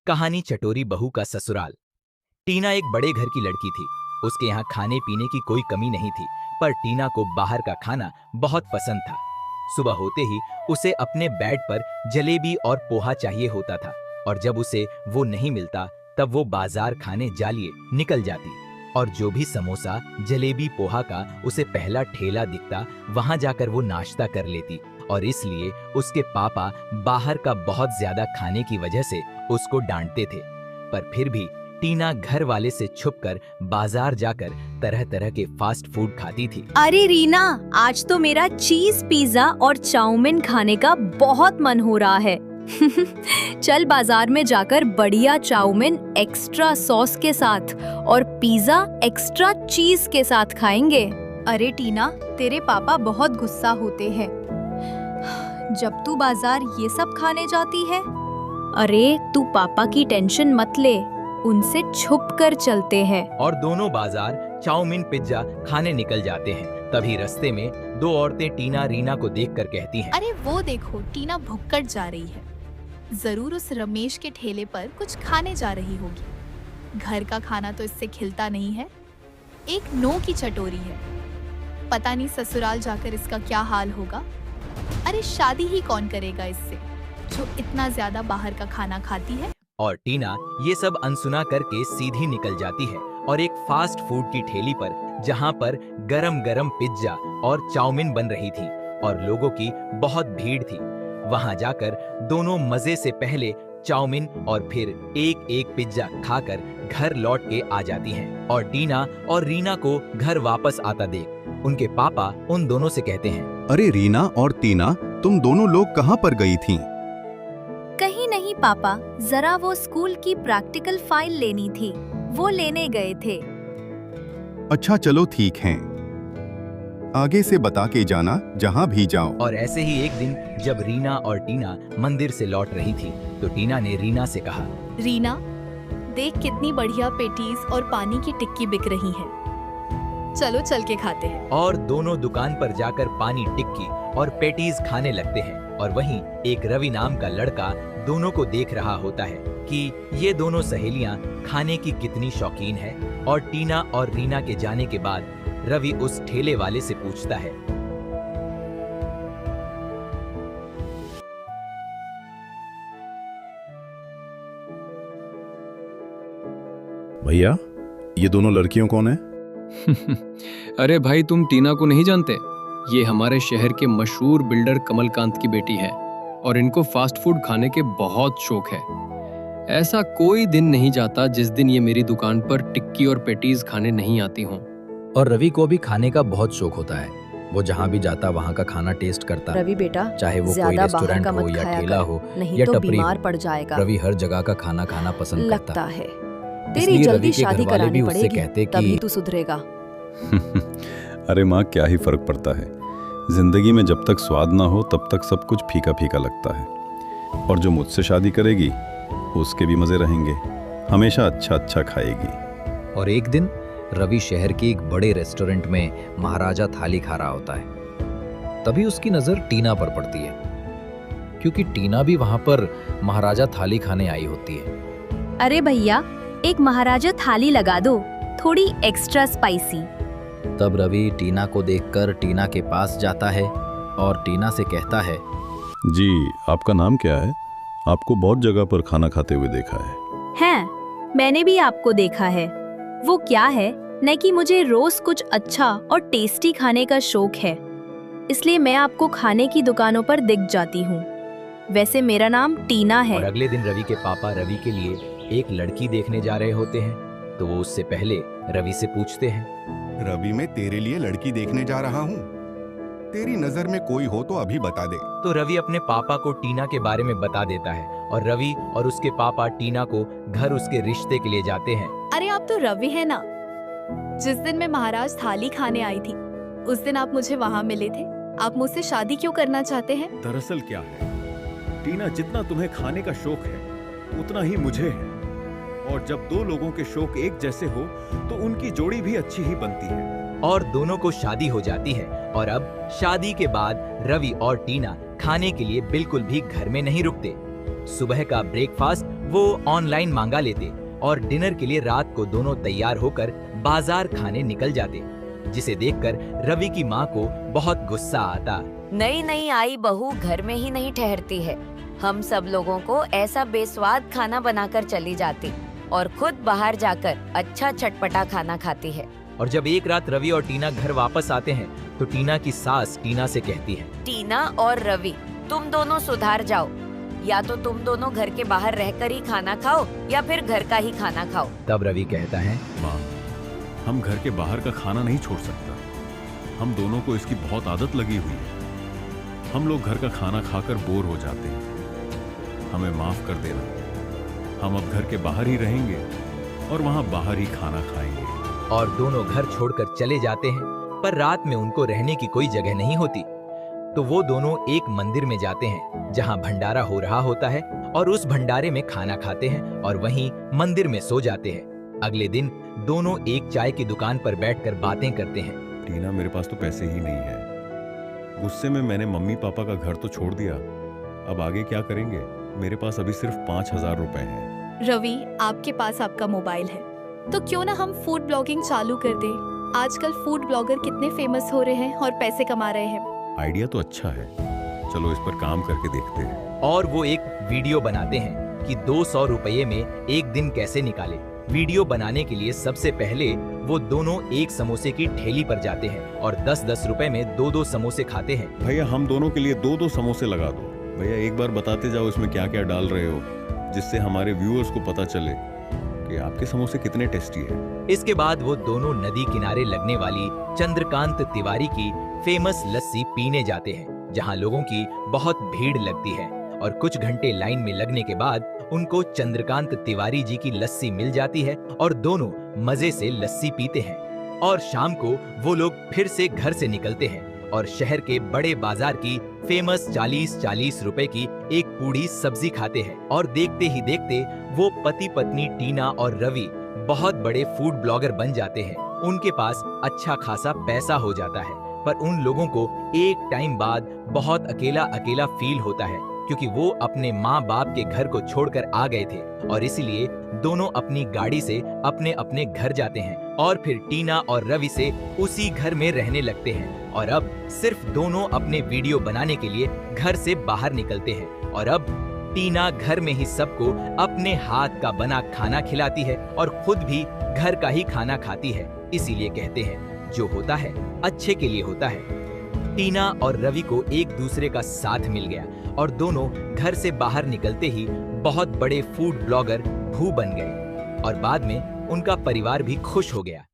कहानी चटोरी बहू का ससुराल। टीना एक बड़े घर की लड़की थी। उसके यहाँ खाने पीने की कोई कमी नहीं थी, पर टीना को बाहर का खाना बहुत पसंद था। सुबह होते ही उसे अपने बेड पर जलेबी और पोहा चाहिए होता था, और जब उसे वो नहीं मिलता तब वो बाजार खाने जालिए निकल जाती, और जो भी समोसा जलेबी पोहा का उसे पहला ठेला दिखता वहां जाकर वो नाश्ता कर लेती। और इसलिए उसके पापा बाहर का बहुत ज्यादा खाने की वजह से उसको डांटते थे, पर फिर भी टीना घर वाले से छुपकर बाजार जाकर तरह तरह के फास्ट फूड खाती थी। अरे रीना, आज तो मेरा चीज पिज्जा और चाउमीन खाने का बहुत मन हो रहा है। चल बाजार में जाकर बढ़िया चाउमीन एक्स्ट्रा सॉस के साथ और पिज्जा एक्स्ट्रा चीज के साथ खाएंगे। अरे टीना, तेरे पापा बहुत गुस्सा होते हैं जब तू बाजार ये सब खाने जाती है। अरे तू पापा की टेंशन मत ले, उनसे छुप कर चलते हैं। और दोनों बाजार चाउमीन पिज्जा खाने निकल जाते हैं। तभी रास्ते में दो औरतें टीना रीना को देखकर कहती हैं, अरे वो देखो, टीना भुक्कड़ जा रही है। जरूर उस रमेश के ठेले पर कुछ खाने जा रही होगी। घर का खाना तो इससे खिलता नहीं है, एक नो की चटोरी है। पता नहीं ससुराल जाकर इसका क्या हाल होगा। अरे शादी ही कौन करेगा इससे, जो इतना ज्यादा बाहर का खाना खाती है। और टीना ये सब अनसुना करके सीधी निकल जाती है और एक फास्ट फूड की ठेली पर, जहां पर गरम गरम पिज्जा और चाउमीन बन रही थी और लोगों की बहुत भीड़ थी, वहां जाकर दोनों मजे से पहले चाउमीन और फिर एक एक पिज्जा खाकर घर लौट के आ जाती हैं। और टीना और रीना को घर वापस आता देख उनके पापा उन दोनों से कहते हैं, अरे रीना और टीना, तुम दोनों लोग कहाँ पर गई थीं? कहीं नहीं पापा, जरा वो स्कूल की प्रैक्टिकल फाइल लेनी थी, वो लेने गए थे। अच्छा चलो ठीक है, आगे से बता के जाना जहाँ भी जाओ। और ऐसे ही एक दिन जब रीना और टीना मंदिर से लौट रही थी तो टीना ने रीना से कहा, रीना देख कितनी बढ़िया पेटीज और पानी की टिक्की बिक रही है, चलो चल के खाते हैं। और दोनों दुकान पर जाकर पानी टिक्की और पेटीज खाने लगते हैं। और वहीं एक रवि नाम का लड़का दोनों को देख रहा होता है कि ये दोनों सहेलियां खाने की कितनी शौकीन है। और टीना और रीना के जाने के बाद रवि उस ठेले वाले से पूछता है, भैया ये दोनों लड़कियों कौन है? अरे भाई, तुम टीना को नहीं जानते? ये हमारे शहर के मशहूर बिल्डर कमलकांत की बेटी है और इनको फास्ट फूड खाने के बहुत शौक है। ऐसा कोई दिन नहीं जाता जिस दिन ये मेरी दुकान पर टिक्की और पेटीज खाने नहीं आती हों। और रवि को भी खाने का बहुत शौक होता है, वो जहाँ भी जाता वहाँ का खाना टेस्ट करता। रवि बेटा, चाहे वो कोई ज्यादा बाहर रेस्टोरेंट का हो मत या खाया ठेला कर, हो नहीं या तो टपरी बीमार हो, पड़ जाएगा। रवि हर जगह का खाना खाना पसंद लगता करता। है तेरी इसलिए जल्दी रवि के शादी घरवाले भी करानी उससे पड़ेगी, कहते तभी कि तू सुधरेगा। अरे माँ, क्या ही फर्क पड़ता है, जिंदगी में जब तक स्वाद ना हो तब तक सब कुछ फीका फीका लगता है। और जो मुझसे शादी करेगी उसके भी मजे रहेंगे, हमेशा अच्छा अच्छा खाएगी। और एक दिन रवि शहर के एक बड़े रेस्टोरेंट में महाराजा थाली खा रहा होता है। तभी उसकी नजर टीना पर पड़ती है, क्योंकि टीना भी वहां पर महाराजा थाली खाने आई होती है। अरे भैया, एक महाराजा थाली लगा दो, थोड़ी एक्स्ट्रा स्पाइसी। तब रवि टीना को देखकर टीना के पास जाता है और टीना से कहता है, जी आपका नाम क्या है? आपको बहुत जगह पर खाना खाते हुए देखा है। हैं, मैंने भी आपको देखा है। वो क्या है न कि मुझे रोज कुछ अच्छा और टेस्टी खाने का शौक है, इसलिए मैं आपको खाने की दुकानों पर दिख जाती हूँ। वैसे मेरा नाम टीना है। और अगले दिन रवि के पापा रवि के लिए एक लड़की देखने जा रहे होते हैं, तो वो उससे पहले रवि से पूछते हैं, रवि, मैं तेरे लिए लड़की देखने जा रहा हूँ, तेरी नजर में कोई हो तो अभी बता दे। तो रवि अपने पापा को टीना के बारे में बता देता है और रवि और उसके पापा टीना को घर उसके रिश्ते के लिए जाते हैं। अरे आप तो रवि है ना, जिस दिन मैं महाराज थाली खाने आई थी उस दिन आप मुझे वहाँ मिले थे। आप मुझसे शादी क्यों करना चाहते हैं? दरअसल क्या है टीना, जितना तुम्हें खाने का शौक है उतना ही मुझे है, और जब दो लोगों के शौक एक जैसे हो तो उनकी जोड़ी भी अच्छी ही बनती है। और दोनों को शादी हो जाती है। और अब शादी के बाद रवि और टीना खाने के लिए बिल्कुल भी घर में नहीं रुकते। सुबह का ब्रेकफास्ट वो ऑनलाइन मांगा लेते और डिनर के लिए रात को दोनों तैयार होकर बाजार खाने निकल जाते, जिसे देखकर रवि की माँ को बहुत गुस्सा आता। नई नई आई बहू घर में ही नहीं ठहरती है। हम सब लोगों को ऐसा बेस्वाद खाना बनाकर चली जाती और खुद बाहर जाकर अच्छा चटपटा खाना खाती है। और जब एक रात रवि और टीना घर वापस आते हैं तो टीना की सास टीना से कहती है, टीना और रवि, तुम दोनों सुधार जाओ। या तो तुम दोनों घर के बाहर रहकर ही खाना खाओ या फिर घर का ही खाना खाओ। तब रवि कहता है, माँ, हम घर के बाहर का खाना नहीं छोड़ सकता। हम दोनों को इसकी बहुत आदत लगी हुई है। हम लोग घर का खाना खाकर बोर हो जाते हैं। हमें माफ कर देना। हम अब घर के बाहर ही रहेंगे और वहाँ बाहर ही खाना खाएंगे। और दोनों घर छोड़कर चले जाते हैं, पर रात में उनको रहने की कोई जगह नहीं होती। तो वो दोनों एक मंदिर में जाते हैं जहाँ भंडारा हो रहा होता है और उस भंडारे में खाना खाते हैं और वहीं मंदिर में सो जाते हैं। अगले दिन दोनों एक चाय की दुकान पर बैठकर बातें करते हैं। टीना, मेरे पास तो पैसे ही नहीं है। गुस्से में मैंने मम्मी पापा का घर तो छोड़ दिया। अब आगे क्या करेंगे? मेरे पास अभी सिर्फ 5,000 रुपए हैं। रवि, आपके पास आपका मोबाइल है, तो क्यों ना हम फूड ब्लॉगिंग चालू कर दें। आजकल फूड ब्लॉगर कितने फेमस हो रहे हैं और पैसे कमा रहे हैं। आइडिया तो अच्छा है, चलो इस पर काम करके देखते हैं। और वो एक वीडियो बनाते हैं कि 200 रुपये में एक दिन कैसे निकाले। वीडियो बनाने के लिए सबसे पहले वो दोनों एक समोसे की ठेली पर जाते हैं और 10-10 रुपए में 2-2 समोसे खाते हैं। भैया, हम दोनों के लिए 2-2 समोसे लगा दो। भैया, एक बार बताते जाओ इसमें क्या क्या डाल रहे हो, जिससे हमारे व्यूअर्स को पता चले कि आपके समोसे कितने टेस्टी है। इसके बाद वो दोनों नदी किनारे लगने वाली चंद्रकांत तिवारी की फेमस लस्सी पीने जाते हैं, जहां लोगों की बहुत भीड़ लगती है। और कुछ घंटे लाइन में लगने के बाद उनको चंद्रकांत तिवारी जी की लस्सी मिल जाती है और दोनों मजे से लस्सी पीते हैं। और शाम को वो लोग फिर से घर से निकलते हैं और शहर के बड़े बाजार की फेमस 40-40 रुपए की एक पूड़ी सब्जी खाते हैं। और देखते ही देखते वो पति पत्नी टीना और रवि बहुत बड़े फूड ब्लॉगर बन जाते हैं। उनके पास अच्छा खासा पैसा हो जाता है, पर उन लोगों को एक टाइम बाद बहुत अकेला अकेला फील होता है, क्योंकि वो अपने माँ बाप के घर को छोड़कर आ गए थे और इसीलिए दोनों अपनी गाड़ी से अपने अपने घर जाते हैं और फिर टीना और रवि से उसी घर में रहने लगते हैं। और अब सिर्फ दोनों अपने वीडियो बनाने के लिए घर से बाहर निकलते हैं। और अब टीना घर में ही सबको अपने हाथ का बना खाना खिलाती है और खुद भी घर का ही खाना खाती है। इसीलिए कहते हैं, जो होता है अच्छे के लिए होता है। टीना और रवि को एक दूसरे का साथ मिल गया और दोनों घर से बाहर निकलते ही बहुत बड़े फूड ब्लॉगर भू बन गए और बाद में उनका परिवार भी खुश हो गया।